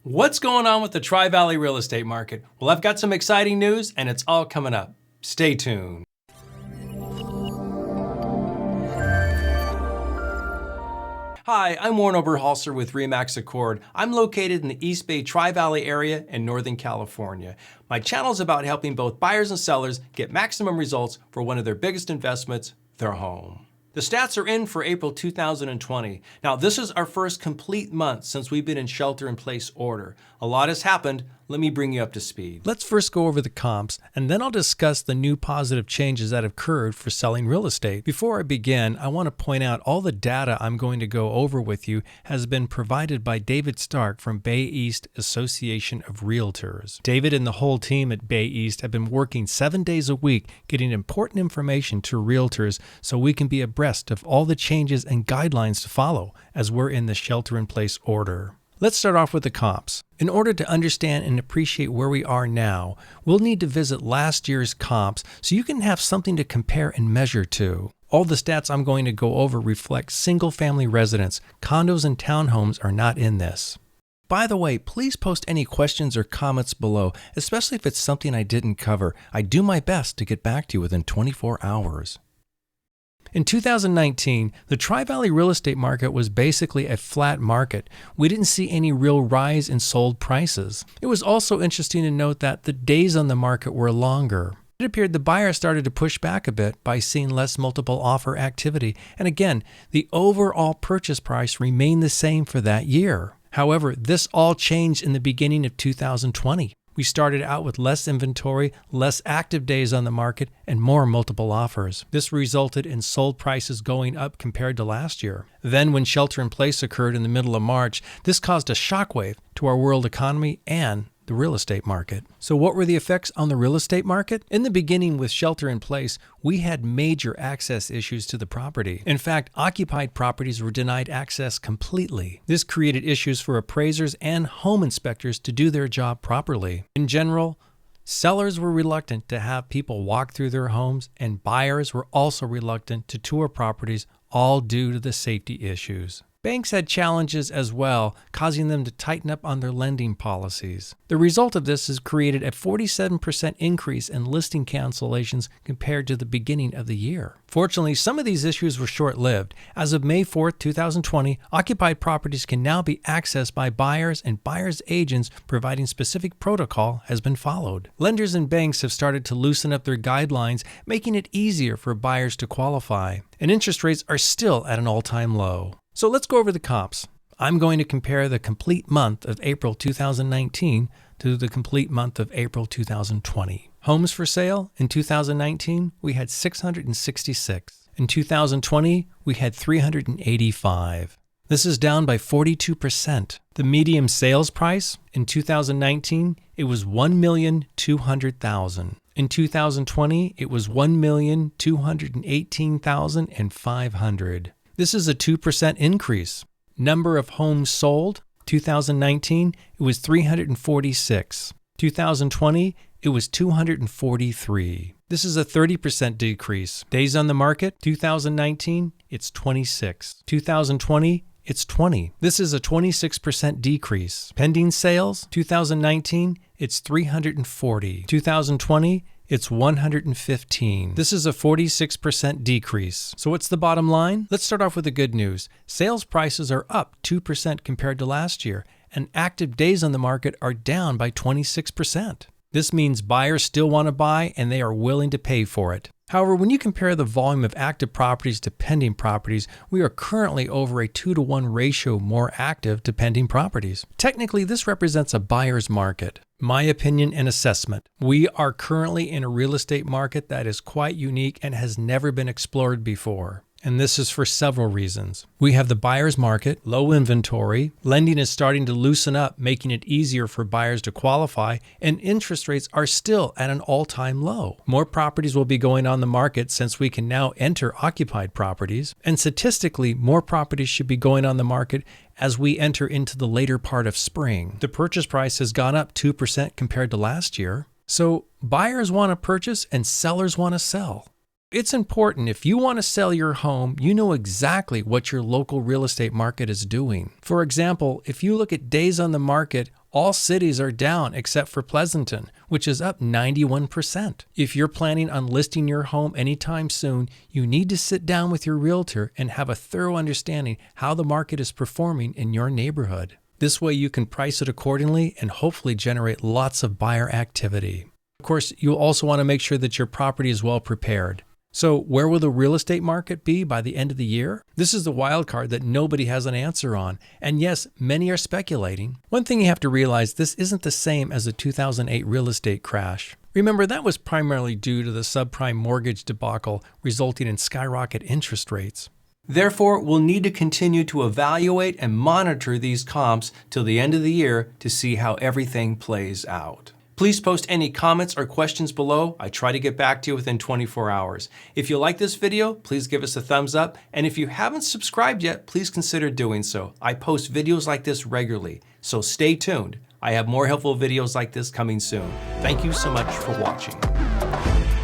What's going on with the Tri-Valley real estate market? Well, I've got some exciting news and it's all coming up. Stay tuned. Hi, I'm Warren Oberholser with RE/MAX Accord. I'm located in the East Bay Tri-Valley area in Northern California. My channel is about helping both buyers and sellers get maximum results for one of their biggest investments, their home. The stats are in for April 2020. Now, this is our first complete month since we've been in shelter-in-place order. A lot has happened. Let me bring you up to speed. Let's first go over the comps, and then I'll discuss the new positive changes that have occurred for selling real estate. Before I begin, I want to point out all the data I'm going to go over with you has been provided by David Stark from Bay East Association of Realtors. David and the whole team at Bay East have been working 7 days a week getting important information to realtors so we can be abreast of all the changes and guidelines to follow as we're in the shelter-in-place order. Let's start off with the comps. In order to understand and appreciate where we are now, we'll need to visit last year's comps so you can have something to compare and measure to. All the stats I'm going to go over reflect single-family residents. Condos and townhomes are not in this. By the way, please post any questions or comments below, especially if it's something I didn't cover. I do my best to get back to you within 24 hours. In 2019, the Tri-Valley real estate market was basically a flat market. We didn't see any real rise in sold prices. It was also interesting to note that the days on the market were longer. It appeared the buyers started to push back a bit by seeing less multiple offer activity. And again, the overall purchase price remained the same for that year. However, this all changed in the beginning of 2020. We started out with less inventory, less active days on the market, and more multiple offers. This resulted in sold prices going up compared to last year. Then when shelter-in-place occurred in the middle of March, this caused a shockwave to our world economy and the real estate market. So what were the effects on the real estate market? In the beginning with shelter in place, we had major access issues to the property. In fact, occupied properties were denied access completely. This created issues for appraisers and home inspectors to do their job properly. In general, sellers were reluctant to have people walk through their homes, and buyers were also reluctant to tour properties, all due to the safety issues. Banks had challenges as well, causing them to tighten up on their lending policies. The result of this has created a 47% increase in listing cancellations compared to the beginning of the year. Fortunately, some of these issues were short-lived. As of May 4, 2020, occupied properties can now be accessed by buyers and buyers' agents, providing specific protocol has been followed. Lenders and banks have started to loosen up their guidelines, making it easier for buyers to qualify. And interest rates are still at an all-time low. So let's go over the comps. I'm going to compare the complete month of April 2019 to the complete month of April 2020. Homes for sale in 2019, we had 666. In 2020, we had 385. This is down by 42%. The median sales price in 2019, it was $1,200,000. In 2020, it was $1,218,500. This is a 2% increase. Number of homes sold, 2019, it was 346. 2020, it was 243. This is a 30% decrease. Days on the market, 2019, it's 26. 2020, it's 20. This is a 26% decrease. Pending sales, 2019, it's 340. 2020, it's 115. This is a 46% decrease. So what's the bottom line? Let's start off with the good news. Sales prices are up 2% compared to last year, and active days on the market are down by 26%. This means buyers still want to buy and they are willing to pay for it. However, when you compare the volume of active properties to pending properties, we are currently over a 2-to-1 ratio more active to pending properties. Technically, this represents a buyer's market. My opinion and assessment. We are currently in a real estate market that is quite unique and has never been explored before. And this is for several reasons. We have the buyer's market, low inventory, lending is starting to loosen up, making it easier for buyers to qualify, and interest rates are still at an all-time low. More properties will be going on the market since we can now enter occupied properties, and statistically, more properties should be going on the market as we enter into the later part of spring. The purchase price has gone up 2% compared to last year. So buyers want to purchase and sellers want to sell. It's important, if you want to sell your home, you know exactly what your local real estate market is doing. For example, if you look at days on the market All cities are down except for Pleasanton, which is up 91%. If you're planning on listing your home anytime soon, you need to sit down with your realtor and have a thorough understanding how the market is performing in your neighborhood. This way you can price it accordingly and hopefully generate lots of buyer activity. Of course, you'll also want to make sure that your property is well prepared. So where will the real estate market be by the end of the year? This is the wild card that nobody has an answer on. And yes, many are speculating. One thing you have to realize, this isn't the same as the 2008 real estate crash. Remember, that was primarily due to the subprime mortgage debacle resulting in skyrocket interest rates. Therefore, we'll need to continue to evaluate and monitor these comps till the end of the year to see how everything plays out. Please post any comments or questions below. I try to get back to you within 24 hours. If you like this video, please give us a thumbs up. And if you haven't subscribed yet, please consider doing so. I post videos like this regularly, so stay tuned. I have more helpful videos like this coming soon. Thank you so much for watching.